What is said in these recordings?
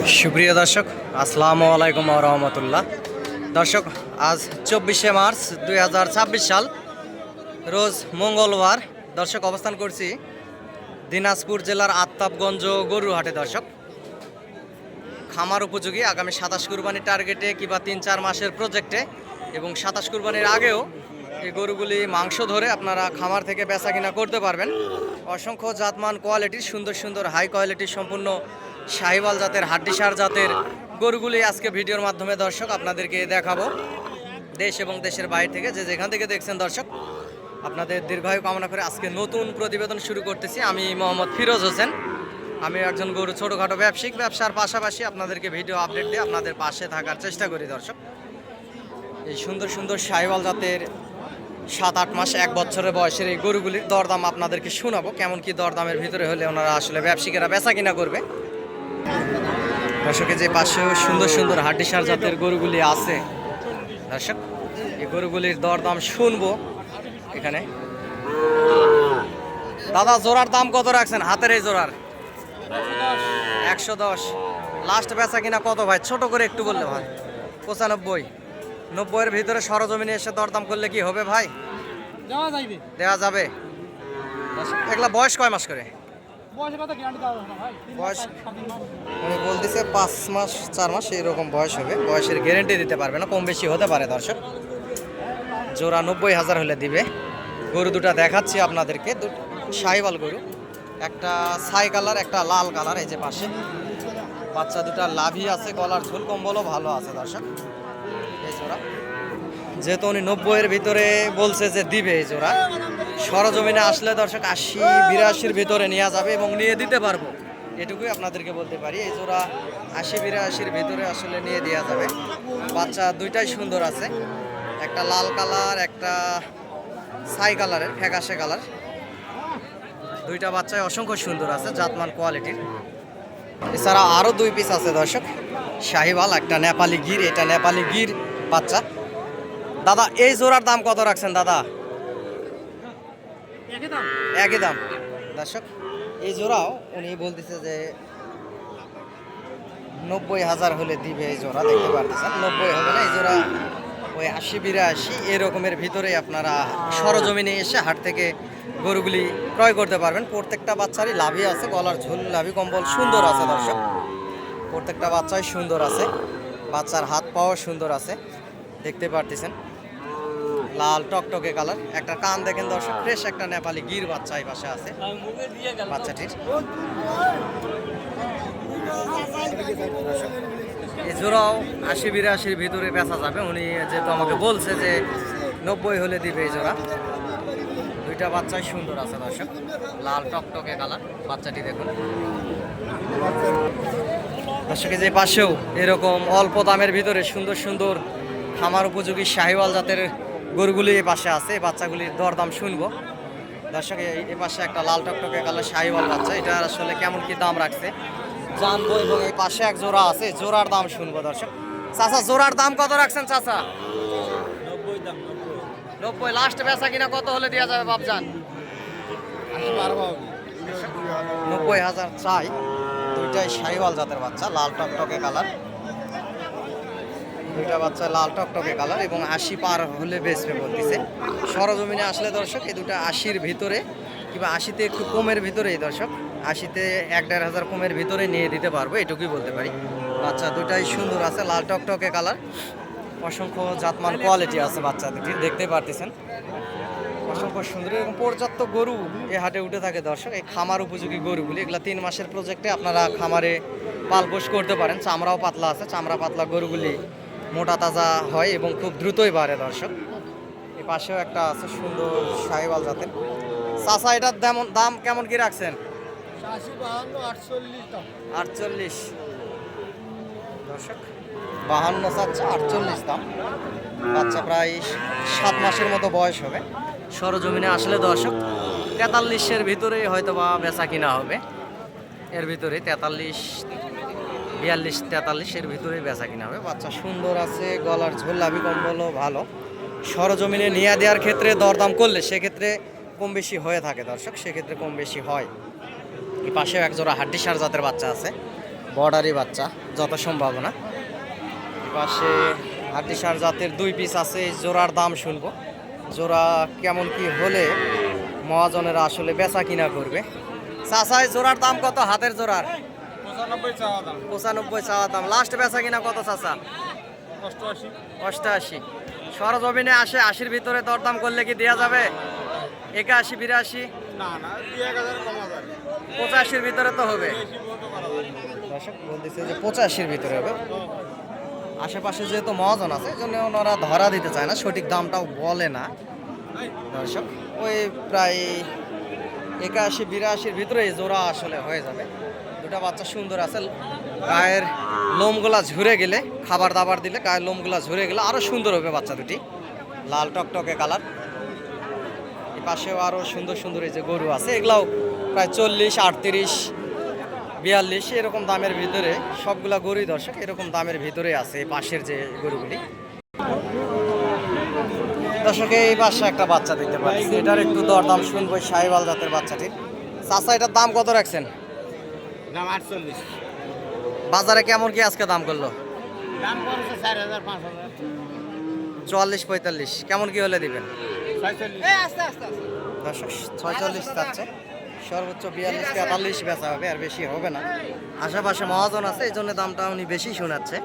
সুপ্রিয় দর্শক, আসসালামু আলাইকুম ওয়া রাহমাতুল্লাহ। দর্শক, আজ 24শে মার্চ 2026 সাল, রোজ মঙ্গলবার। দর্শক, অবস্থান করছি দিনাজপুর জেলার আত্তাবগঞ্জ গরুর হাটে। দর্শক, খামার উপযোগী আগামী 27 কুরবানির টার্গেটে কিংবা 3-4 মাসের প্রজেক্টে এবং 27 কুরবানির আগেও এই গরুগুলি মাংস ধরে আপনারা খামার থেকে বেচা কিনা করতে পারবেন। অসংখ্য জাতমান কোয়ালিটির সুন্দর সুন্দর হাই কোয়ালিটির সম্পূর্ণ শাহিওয়াল জাতের হাড্ডিসার জাতের গরুগুলি আজকে ভিডিওর মাধ্যমে দর্শক আপনাদেরকে দেখাবো। দেশ এবং দেশের বাইরে থেকে যে যেখান থেকে দেখছেন দর্শক, আপনাদের দীর্ঘায়ু কামনা করে আজকে নতুন প্রতিবেদন শুরু করতেছি। আমি মোহাম্মদ ফিরোজ হোসেন। আমি একজন গরু ছোটোখাটো ব্যবসায়িক ব্যবসার পাশাপাশি আপনাদেরকে ভিডিও আপডেট দিয়ে আপনাদের পাশে থাকার চেষ্টা করি। দর্শক, এই সুন্দর সুন্দর শাহিওয়াল জাতের 7-8 মাস 1 বছরের বয়সের এই গরুগুলির দরদাম আপনাদেরকে শোনাবো। কেমন কি দরদামের ভিতরে হলে ওনারা আসলে ব্যবসায়িকেরা বেচা কিনা করবে। দর্শকের যে পাশেও সুন্দর সুন্দর হাড্ডিসার জাতের গরুগুলি আছে দর্শক, এই গরুগুলির দরদাম শুনবো এখানে। দাদা, জোড়ার দাম কত রাখছেন? হাতের এই জোড়ার 110। লাস্ট বেচা কিনা কত ভাই? ছোট করে একটু বললে ভাই। 95, 90-এর ভিতরে সরজমিনে এসে দরদাম করলে কি হবে ভাই? দেওয়া যাবে। এগুলা বয়স কয় মাস করে? বয়স উনি বলতেছে 5 মাস 4 মাস এরকম বয়স হবে। বয়সের গ্যারেন্টি দিতে পারবে না, কম বেশি হতে পারে। দর্শক, জোড়া 90,000 হলে দিবে। গরু দুটা দেখাচ্ছি আপনাদেরকে, শাহিওয়াল গরু। একটা ছাই কালার, একটা লাল কালার। এই যে পাশে বাচ্চা দুটা লাভি আছে, গলার ঝোল কম্বলও ভালো আছে। দর্শক, এই জোড়া যেহেতু উনি 90-এর ভিতরে বলছে যে দিবে, এই জোড়া সরজমিনে আসলে দর্শক 80-82-র ভিতরে নেওয়া যাবে এবং নিয়ে দিতে পারবো, এটুকুই আপনাদেরকে বলতে পারি। এই জোড়া 80-82-র ভিতরে আসলে নিয়ে দেওয়া যাবে। বাচ্চা দুইটাই সুন্দর আছে, একটা লাল কালার, একটা ছাই কালারের ফ্যাকাশে কালার। দুইটা বাচ্চায় অসংখ্য সুন্দর আছে, জাতমান কোয়ালিটির। এছাড়া আরও 2 পিস আছে দর্শক, শাহিওয়াল, একটা নেপালি গির। এটা নেপালি গির বাচ্চা। দাদা, এই জোড়ার দাম কত রাখছেন? দাদা, একই দাম। দর্শক, এই জোড়াও উনি বলতেছে যে 90,000 হলে দিবে। এই জোড়া দেখতে পারতেছেন 90 হবে না, এই জোড়া ওই 80-82 এরকমের ভিতরে আপনারা সরজমিনে এসে হাট থেকে গরুগুলি ক্রয় করতে পারবেন। প্রত্যেকটা বাচ্চারই লাভি আছে, গলার ঝোল লাভি কম্বল সুন্দর আছে। দর্শক, প্রত্যেকটা বাচ্চাই সুন্দর আছে, বাচ্চার হাত পাও সুন্দর আছে, দেখতে পারতেছেন। লাল টকটকে কালার। একটা কান দেখেন দর্শক, ফ্রেশ একটা নেপালি গির বাচ্চা এই পাশে আছে বাচ্চাটির। এই জোড়াও 80-82-র ভিতরে বেচা যাবে। উনি যেহেতু আমাকে বলছে যে 90 হলে দিবে এই জোড়া। দুইটা বাচ্চাই সুন্দর আছে দর্শক, লাল টকটকে কালার বাচ্চাটি দেখুন। দর্শক, যে পাশেও এরকম অল্প দামের ভিতরে সুন্দর সুন্দর খামার উপযোগী শাহিওয়াল জাতের গরুগুলি এই পাশে আছে। এই বাচ্চাগুলির দরদাম শুনবো দর্শক। এই পাশে একটা লাল টকটকে কালার শাহিওয়াল বাচ্চা, এটা আসলে কেমন কি দাম রাখছে জানবো। এবং এই পাশে এক জোড়া আছে, জোড়ার দাম শুনবো দর্শক। চাচা, জোড়ার দাম কত রাখছেন চাচা? 90। লাস্ট বেচা কিনা কত হলে দেওয়া যাবে বাপজান? 90,000 চাই। দুইটাই শাহিওয়াল জাতের বাচ্চা, লাল টকটকে কালার। দুইটা বাচ্চা লাল টকটকে কালার এবং 80 পার হলে বেচবে বলতেছে। সরজমিনে আসলে দর্শক এই দুটা 80-র ভিতরে কিংবা 80-তে একটু কমের ভিতরেই দর্শক, 80-তে 1-1.5 কমের ভিতরে নিয়ে দিতে পারবো, এটুকুই বলতে পারি। বাচ্চা দুটাই সুন্দর আছে, লাল টকটকে কালার। অসংখ্য জাতমান কোয়ালিটি আছে বাচ্চা দুটির, দেখতে পারতেছেন। অসংখ্য সুন্দর এবং পর্যাপ্ত গরু এ হাটে উঠে থাকে দর্শক। এই খামার উপযোগী গরুগুলি, এগুলা 3 মাসের প্রজেক্টে আপনারা খামারে পালপোষ করতে পারেন। চামড়াও পাতলা আছে, চামড়া পাতলা গরুগুলি মোটা তাজা হয় এবং খুব দ্রুতই বাড়ে দর্শক। এই পাশেও একটা আছে সুন্দর শাহিওয়াল জাতের। চাচা, এটার দাম কেমন কি রাখছেন? 48 দর্শক, 52 চাচ্ছে, 48 দাম। বাচ্চা প্রায় 7 মাসের মতো বয়স হবে। সরজমিনে আসলে দর্শক 43-এর ভিতরেই হয়তো বা বেচা কিনা হবে। এর ভিতরে 42-43-এর ভিতরেই বেচা কিনা হবে। বাচ্চা সুন্দর আছে, গলার ঝোল লাভি কম্বলও ভালো। সরজমিনে নিয়ে দেওয়ার ক্ষেত্রে দরদাম করলে সেক্ষেত্রে কম বেশি হয়ে থাকে দর্শক, সেক্ষেত্রে কম বেশি হয়। এই পাশেও এক জোড়া হাড্ডিসার জাতের বাচ্চা আছে, বর্ডারি বাচ্চা যত সম্ভাবনা। পাশে হাড্ডিসার জাতের 2 পিস আছে, এই জোড়ার দাম শুনবো, জোড়া কেমন কি হলে মহাজনেরা আসলে বেচা কিনা করবে। চাচা এই জোড়ার দাম কত? হাতের জোড়ার 95 চাওয়া দাম। লাস্ট বেচা কিনা কত চাচা? 88। সরজমিনে আসে 80-র ভিতরে দরদাম করলে কি দেওয়া যাবে? 81, 82? 85-র ভিতরে তো হবে। দর্শক বলতেছে যে 85-র ভিতরে হবে। আশেপাশে যেহেতু মহাজন আছে, এই জন্য ওনারা ধরা দিতে চায় না, সঠিক দামটাও বলে না। দর্শক ওই প্রায় 81-82-র ভিতরে এই জোড়া আসলে হয়ে যাবে। দুটা বাচ্চা সুন্দর আছে, গায়ের লোমগুলা ঝরে গেলে, খাবার দাবার দিলে গায়ের লোমগুলা ঝরে গেলে আরও সুন্দর হবে বাচ্চা দুটি, লাল টকটকে কালার। এই পাশেও আরও সুন্দর সুন্দর এই যে গরু আছে, এগুলাও প্রায় 40, 38, 42 এরকম দামের ভিতরে সবগুলা গরুই দর্শক এরকম দামের ভিতরে আছে এই পাশের যে গরুগুলি। দর্শক এই পাশে একটা বাচ্চা দেখতে পাচ্ছি, এটার একটু দরদাম শুনবো, শাহিওয়াল জাতের বাচ্চাটির। চাচা এটার দাম কত রাখছেন? দাম 48। বাজারে কেমন কি আজকে দাম করলো? দাম করছে 4000 5000। 44-45 কেমন কি হলে দিবেন? 46। দর্শক 46 চাচ্ছে, সর্বোচ্চ 42-43 বেচা হবে, আর বেশি হবে না। আশেপাশে মহাজন আছে, এই জন্য দামটা উনি বেশি শোনাচ্ছে।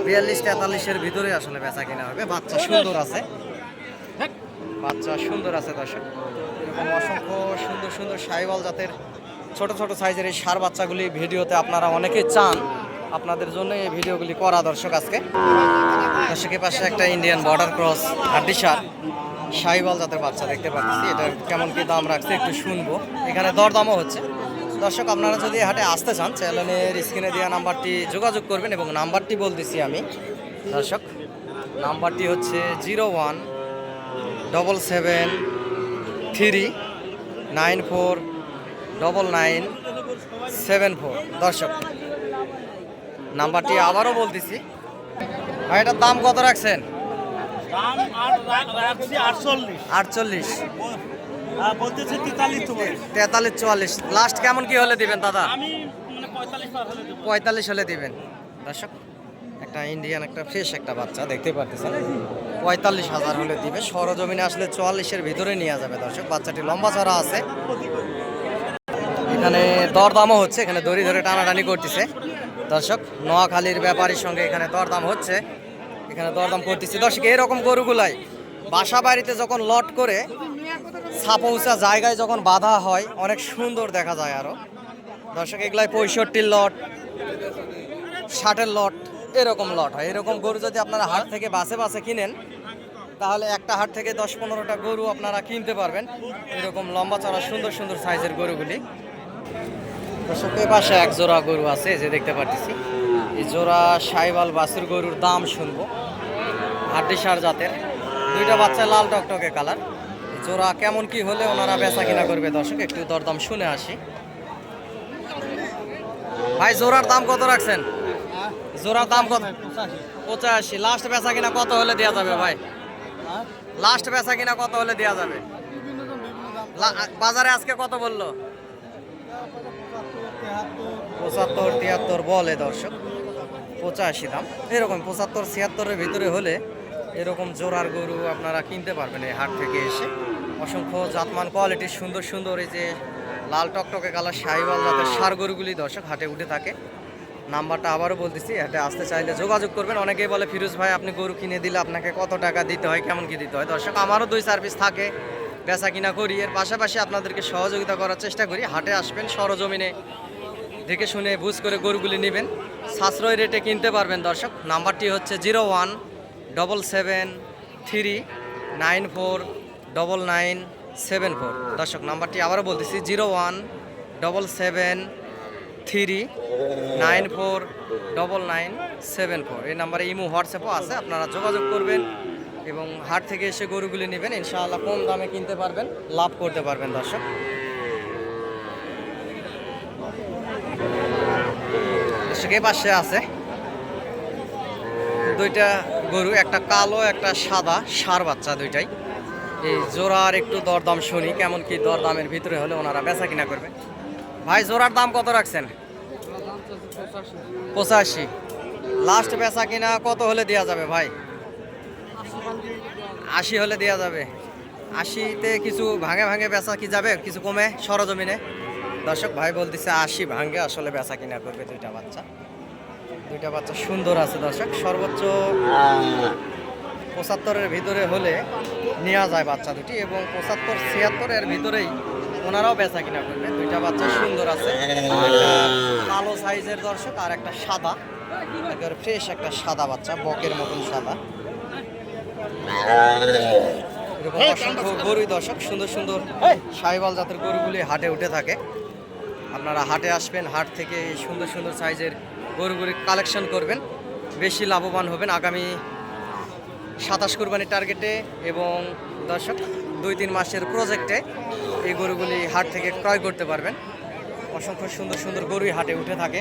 42-43-এর ভিতরে আসলে বেচা কিনা হবে। বাচ্চা সুন্দর আছে, বাচ্চা সুন্দর আছে দর্শক। এরকম অসংখ্য সুন্দর সুন্দর শাহিওয়াল জাতের ছোট ছোট সাইজের এই ষাঁড় বাচ্চাগুলি ভিডিওতে আপনারা অনেকে চান, আপনাদের জন্য এই ভিডিওগুলি করা দর্শক। আজকে দর্শকের পাশে একটা ইন্ডিয়ান বর্ডার ক্রস হাড্ডিসার শাহিওয়াল জাতের বাচ্চা দেখতে পাচ্ছি, এটা কেমন কি দাম রাখছে একটু শুনবো। এখানে দরদামও হচ্ছে। দর্শক আপনারা যদি হাটে আসতে চান, চ্যানেলের স্ক্রিনে দেওয়া নাম্বারটি যোগাযোগ করবেন, এবং নাম্বারটি বলতেছি আমি দর্শক, নাম্বারটি হচ্ছে 0177394997 দর্শক নাম্বারটি আবারও বলতেছি। ভাই এটার দাম কত রাখছেন? দাম রাখছি 48। 48 বলতেছি 43 43-44 লাস্ট কেমন কি হলে দিবেন দাদা? আমি মানে 45 হলে দেব। 45 হলে দিবেন। দর্শক একটা ইন্ডিয়ান একটা ফ্রেশ একটা বাচ্চা দেখতে পাচ্ছেন, 45,000 হলে দিবে। সরজমিনে আসলে 44-এর ভিতরে নিয়ে যাবে দর্শক। বাচ্চাটি লম্বা চড়া আছে, এখানে দরদামও হচ্ছে, এখানে দড়ি ধরে টানাটানি করতেছে দর্শক। নোয়াখালীর ব্যাপারীর সঙ্গে এখানে দরদাম হচ্ছে, এখানে দরদাম করতেছি দর্শক। এরকম গরুগুলাই বাসা বাড়িতে যখন লট করে ছাপা উঁচা জায়গায় যখন বাঁধা হয়, অনেক সুন্দর দেখা যায় আরও দর্শক। এগুলাই 65-র লট, 60-এর লট, এরকম লট হয়। এরকম গরু যদি আপনারা হাট থেকে বাসে বাসে কিনেন, তাহলে একটা হাট থেকে 10-15টা গরু আপনারা কিনতে পারবেন, এরকম লম্বা চড়া সুন্দর সুন্দর সাইজের গরুগুলি। দর্শক এ পাশে এক জোড়া গরু আছে, যে দেখতে পাচ্ছি এই জোড়া শাহিওয়াল বাছুর গরুর দাম শুনবো। হাড্ডিসার জাতের, দুইটা বাচ্চা লাল টকটকে কালার। জোড়া কেমন কি হলে ওনারা বেচা কিনা করবে দর্শক, একটু দরদাম শুনে আসি। ভাই জোড়ার দাম কত রাখছেন? জোড়ার দাম কত? 85। লাস্ট বেচা কিনা কত হলে দেওয়া যাবে ভাই? লাস্ট বেচা কিনা কত হলে দেওয়া যাবে? বাজারে আজকে কত বললো? 75-73 বলে দর্শক। 85 দাম, এরকম 75-76-এর ভিতরে হলে এরকম জোড়ার গরু আপনারা কিনতে পারবেন এই হাট থেকে এসে। অসংখ্য জাতমান কোয়ালিটির সুন্দর সুন্দর এই যে লাল টকটকে কালার শাহিওয়াল জাতের ষাঁড় গরুগুলি দর্শক হাটে উঠে থাকে। নাম্বারটা আবারও বলতেছি, হাটে আসতে চাইলে যোগাযোগ করবেন। অনেকেই বলে ফিরোজ ভাই আপনি গরু কিনে দিলে আপনাকে কত টাকা দিতে হয়, কেমন কি দিতে হয়? দর্শক আমারও 2-4 পিস থাকে, বেচা কিনা করি, এর পাশাপাশি আপনাদেরকে সহযোগিতা করার চেষ্টা করি। হাটে আসবেন, সরজমিনে দেখে শুনে বুঝ করে গরুগুলি নেবেন, সাশ্রয় রেটে কিনতে পারবেন দর্শক। নাম্বারটি হচ্ছে 0177394997 দর্শক। নাম্বারটি আবারও বলতেছি 0177394997 এই নাম্বারে ইমো হোয়াটসঅ্যাপও আছে, আপনারা যোগাযোগ করবেন এবং হাট থেকে এসে গরুগুলি নেবেন, ইনশাআল্লাহ কম দামে কিনতে পারবেন, লাভ করতে পারবেন দর্শক। দর্শক এই পাশে আছে দুইটা গরু, একটা কালো একটা সাদা ষাঁড় বাচ্চা, দুইটাই। এই জোড়ার একটু দরদাম শুনি, কেমন কি দরদামের ভিতরে হলে ওনারা বেচা কিনা করবে। ভাই জোড়ার দাম কত রাখছেন? 85। লাস্ট বেচা কিনা কত হলে দেওয়া যাবে ভাই? 80 হলে দেওয়া যাবে। 80-তে কিছু ভাঙে ভাঙে বেচা কি যাবে, কিছু কমে সরজমিনে? দর্শক ভাই বলতেছে 80 ভাঙে আসলে বেচা কিনা করবে। দুইটা বাচ্চা সুন্দর আছে দর্শক, সর্বোচ্চ 75-এর ভিতরে হলে নেওয়া যায় বাচ্চা দুটি, এবং 75-76-এর ভিতরেই ওনারাও বেচা কিনা করবে। দুইটা বাচ্চা সুন্দর আছে, একটা কালো সাইজের দর্শক আর একটা সাদা, একেবারে ফ্রেশ একটা সাদা বাচ্চা, বকের মতন সাদা। এরকম অসংখ্য গরুই দর্শক, সুন্দর সুন্দর সাহিওয়াল জাতের গরুগুলি হাটে উঠে থাকে। আপনারা হাটে আসবেন, হাট থেকে এই সুন্দর সুন্দর সাইজের গরুগুলি কালেকশন করবেন, বেশি লাভবান হবেন আগামী 27 কুরবানির টার্গেটে এবং দর্শক 2-3 মাসের প্রজেক্টে এই গরুগুলি হাট থেকে ক্রয় করতে পারবেন। অসংখ্য সুন্দর সুন্দর গরুই হাটে উঠে থাকে।